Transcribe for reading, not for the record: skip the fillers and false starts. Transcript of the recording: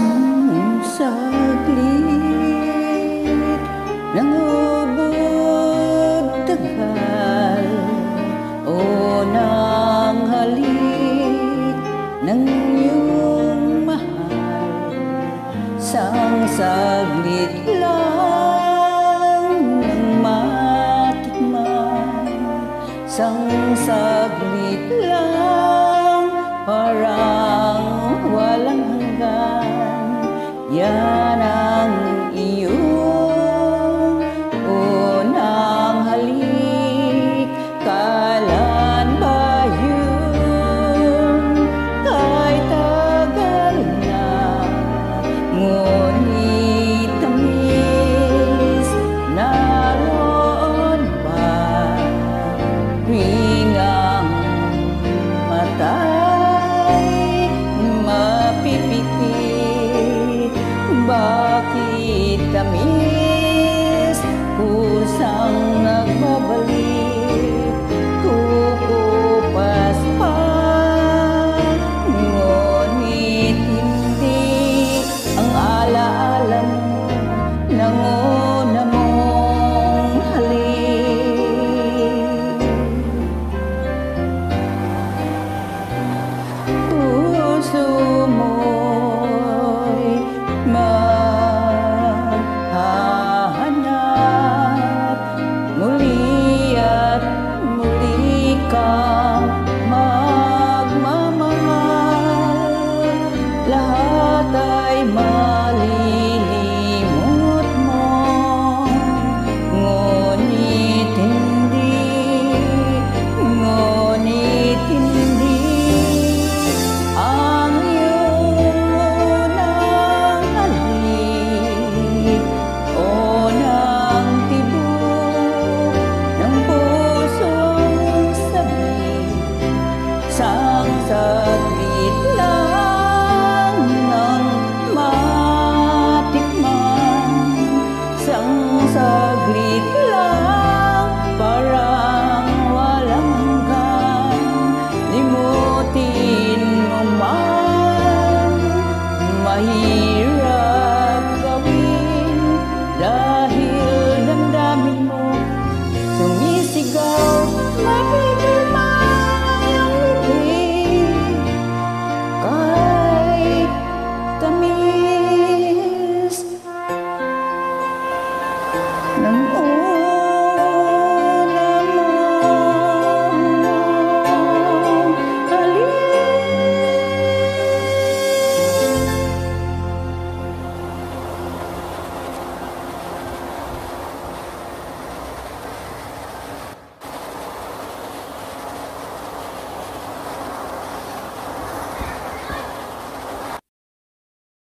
Ang saglit ng ubod tagal o ng halik ng iyong mahal, sang saglit lang ng matikman, sang saglit lang parang walang hanggan. Yan ang iyong unang halik. Kailan ba yun? Kay tagal na, ngunit tamis naroon pa ring ang mata'y mapipikit. Bakit tamis kusang nagbabalik, kukupas pa, ngunit hindi ang alaala mo ng una mong halik. Puso mo'y maghahanap muli at muli kang magmamahal. Lahat ay